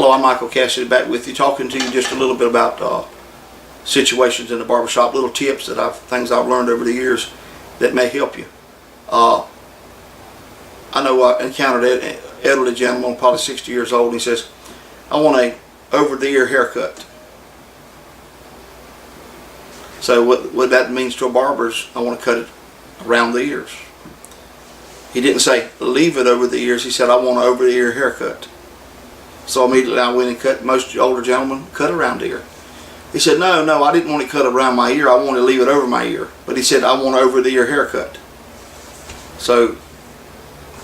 Hello, I'm Michael Cassidy, back with you, talking to you just a little bit about situations in the barbershop, little tips that things I've learned over the years that may help you. I know I encountered an elderly gentleman, probably 60 years old, and he says, I want a over-the-ear haircut. So what that means to a barber is I want to cut it around the ears. He didn't say leave it over the ears, he said I want an over-the-ear haircut. So immediately I went and cut, most older gentlemen cut around the ear. He said, no, I didn't want it cut around my ear, I wanted to leave it over my ear. But he said, I want an over-the-ear haircut. So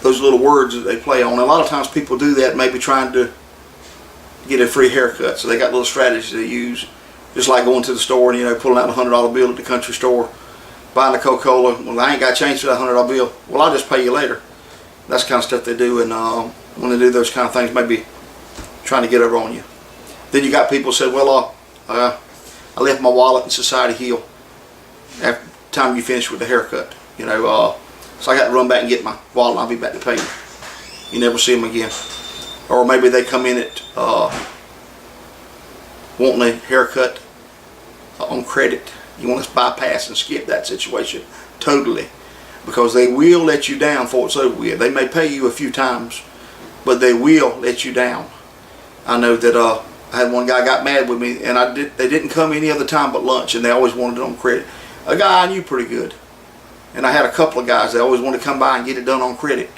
those little words that they play on, a lot of times people do that maybe trying to get a free haircut. So they got little strategies they use, just like going to the store and pulling out a $100 bill at the country store, buying a Coca-Cola. Well, I ain't got change for that $100 bill. Well, I'll just pay you later. That's the kind of stuff they do, and when they do those kind of things, maybe trying to get over on you. Then you got people who say, well, I left my wallet in Society Hill after the time you finish with the haircut. So I got to run back and get my wallet and I'll be back to pay you. You never see them again. Or maybe they come in at wanting a haircut on credit. You want to bypass and skip that situation totally, because they will let you down before it's over with. They may pay you a few times, but they will let you down. I know that I had one guy got mad with me, and they didn't come any other time but lunch, and they always wanted it on credit. A guy I knew pretty good, and I had a couple of guys that always wanted to come by and get it done on credit.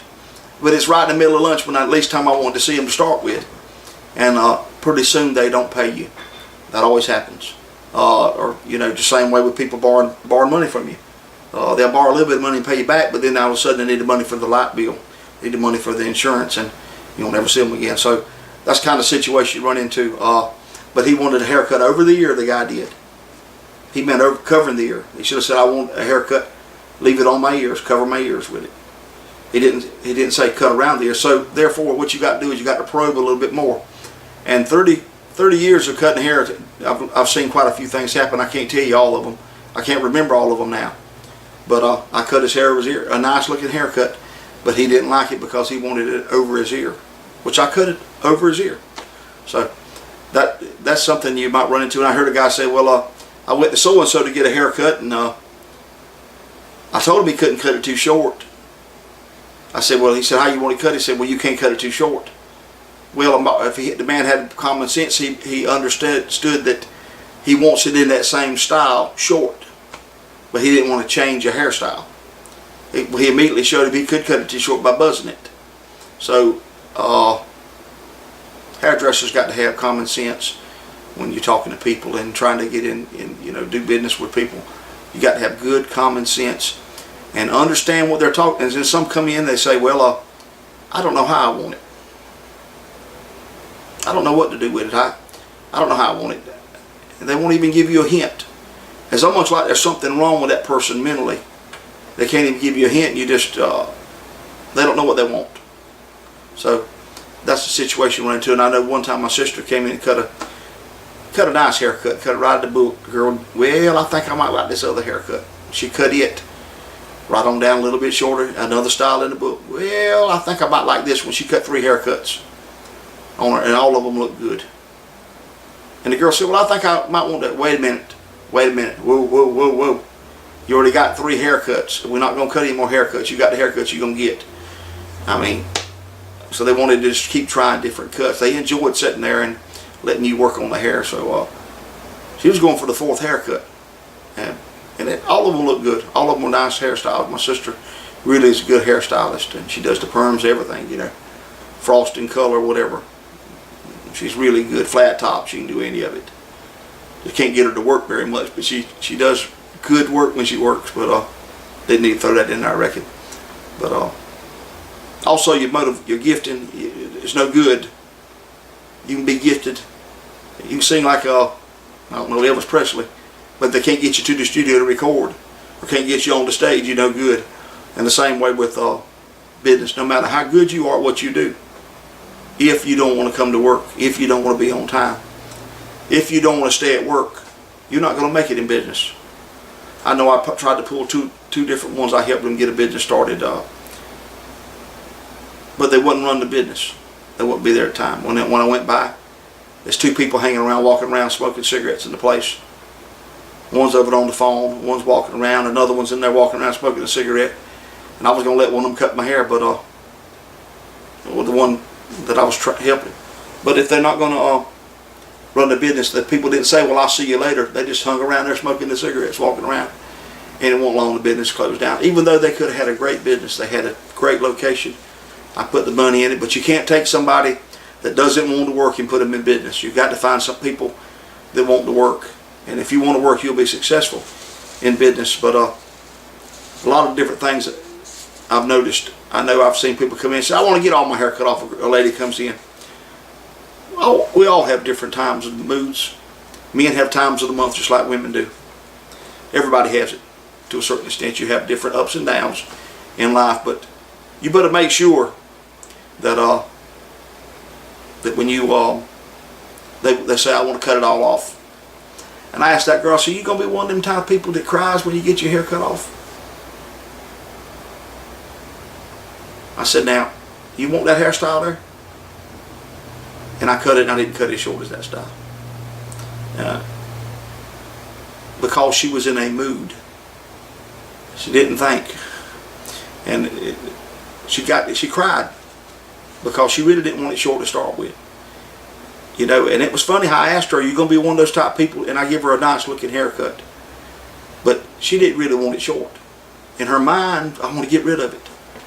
But it's right in the middle of lunch when at least time I wanted to see them to start with, and pretty soon they don't pay you. That always happens. Or the same way with people borrowing money from you. They'll borrow a little bit of money and pay you back, but then all of a sudden they need the money for the light bill, need the money for the insurance, and you'll never see them again. So that's kind of situation you run into. But he wanted a haircut over the ear, the guy did. He meant covering the ear. He should have said, I want a haircut, leave it on my ears, cover my ears with it. He didn't say cut around the ear. So therefore what you got to do is you got to probe a little bit more. And 30 years of cutting hair, I've seen quite a few things happen. I can't tell you all of them. I can't remember all of them now. But I cut his hair over his ear, a nice looking haircut, but he didn't like it because he wanted it over his ear, which I cut it over his ear. So that's something you might run into. And I heard a guy say, well, I went to so-and-so to get a haircut, and I told him he couldn't cut it too short. I said, well, he said, how you want to cut it? He said, well, you can't cut it too short. Well, if the man had common sense, he understood that he wants it in that same style, short, but he didn't want to change a hairstyle. He immediately showed him he could cut it too short by buzzing it. So hairdressers got to have common sense when you're talking to people and trying to get in do business with people. You got to have good common sense and understand what they're talking. And then some come in, they say, well, I don't know how I want it. I don't know what to do with it. I don't know how I want it. And they won't even give you a hint. It's almost like there's something wrong with that person mentally. They can't even give you a hint. You just they don't know what they want. So that's the situation we run into. And I know one time my sister came in and cut a nice haircut, cut it right at the book. The girl, well, I think I might like this other haircut. She cut it right on down a little bit shorter, another style in the book. Well, I think I might like this one. She cut 3 haircuts on her, and all of them looked good. And the girl said, well, I think I might want that. Wait a minute. Whoa. You already got 3 haircuts. We're not going to cut any more haircuts. You got the haircuts you're going to get. I mean, so they wanted to just keep trying different cuts. They enjoyed sitting there and letting you work on the hair. So she was going for the 4th haircut. And all of them look good. All of them were nice hairstyles. My sister really is a good hairstylist, and she does the perms, everything, frosting, color, whatever. She's really good. Flat top, she can do any of it. You can't get her to work very much, but she does good work when she works. But didn't need to throw that in there, I reckon. But also your gifting is no good. You can be gifted. You can sing like I don't know, Elvis Presley, but they can't get you to the studio to record, or can't get you on the stage. You're no good. And the same way with business. No matter how good you are at what you do, if you don't want to come to work, if you don't want to be on time, if you don't want to stay at work, you're not going to make it in business. I know I tried to pull two different ones. I helped them get a business started, but they wouldn't run the business. They wouldn't be there at time. When I went by, There's two people hanging around, walking around, smoking cigarettes in the place. One's over on the phone, one's walking around, another one's in there walking around smoking a cigarette. And I was going to let one of them cut my hair, but with the one that I was helping. But if they're not going to run the business, that people didn't say, well, I'll see you later. They just hung around there smoking the cigarettes, walking around. And it won't long the business closed down. Even though they could have had a great business, they had a great location. I put the money in it, but you can't take somebody that doesn't want to work and put them in business. You've got to find some people that want to work. And if you want to work, you'll be successful in business. But a lot of different things that I've noticed. I know I've seen people come in and say, I want to get all my hair cut off. A lady comes in. Oh, we all have different times and moods. Men have times of the month just like women do. Everybody has it to a certain extent. You have different ups and downs in life, but you better make sure that that when you they say, I want to cut it all off. And I asked that girl, so you gonna be one of them type of people that cries when you get your hair cut off? I said, now, you want that hairstyle there? And I cut it, and I didn't cut it as short as that style. Because she was in a mood. She didn't think. And she cried because she really didn't want it short to start with. You know, and it was funny how I asked her, are you going to be one of those type of people? And I give her a nice looking haircut. But she didn't really want it short. In her mind, I want to get rid of it.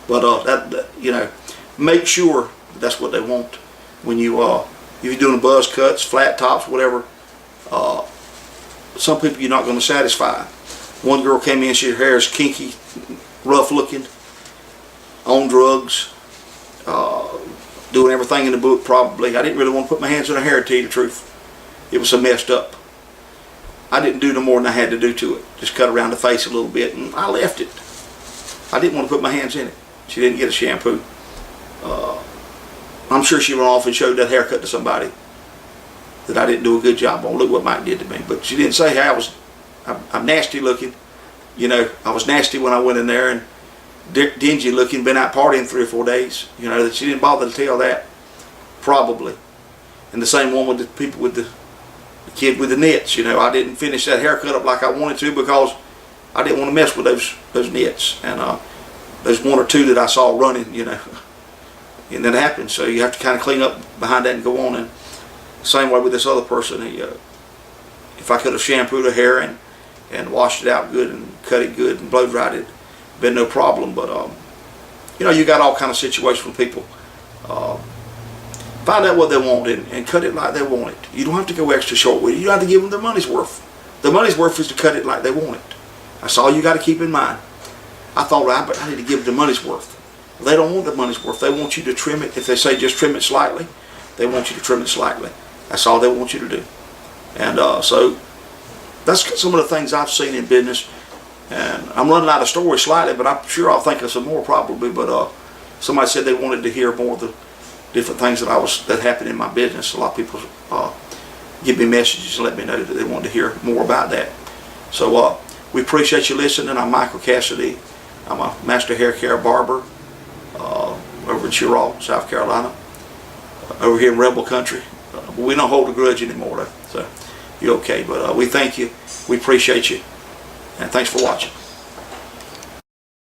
But, you know, make sure that's what they want. When you, if you're doing buzz cuts, flat tops, whatever, some people you're not going to satisfy. One girl came in, her hair is kinky, rough looking, on drugs, doing everything in the book probably. I didn't really want to put my hands on her hair, to tell you the truth. It was so messed up. I didn't do no more than I had to do to it. Just cut around the face a little bit, and I left it. I didn't want to put my hands in it. She didn't get a shampoo. I'm sure she went off and showed that haircut to somebody that I didn't do a good job on. Look what Mike did to me. But she didn't say, hey, I'm nasty looking. You know, I was nasty when I went in there, and dingy looking, been out partying 3 or 4 days. You know, that she didn't bother to tell that. Probably. And the same one with the people with the kid with the nets. You know, I didn't finish that haircut up like I wanted to because I didn't want to mess with those nets. And there's 1 or 2 that I saw running, you know. And that happens. So you have to kind of clean up behind that and go on. And same way with this other person. If I could have shampooed her hair and washed it out good and cut it good and blow dried it, been no problem. But you know, you got all kind of situations with people. Find out what they want and cut it like they want it. You don't have to go extra short with it. You don't have to give them their money's worth. The money's worth is to cut it like they want it. That's all you got to keep in mind. I thought, I need to give them the money's worth. They don't want the money's worth. They want you to trim it. If they say just trim it slightly, they want you to trim it slightly. That's all they want you to do. And so that's some of the things I've seen in business. And I'm running out of stories slightly, but I'm sure I'll think of some more probably. But somebody said they wanted to hear more of the different things that happened in my business. A lot of people give me messages and let me know that they wanted to hear more about that. So we appreciate you listening. I'm Michael Cassidy. I'm a master hair care barber over in Cheraw, South Carolina, over here in Rebel Country. We don't hold a grudge anymore, though, so you're okay. But we thank you. We appreciate you. And thanks for watching.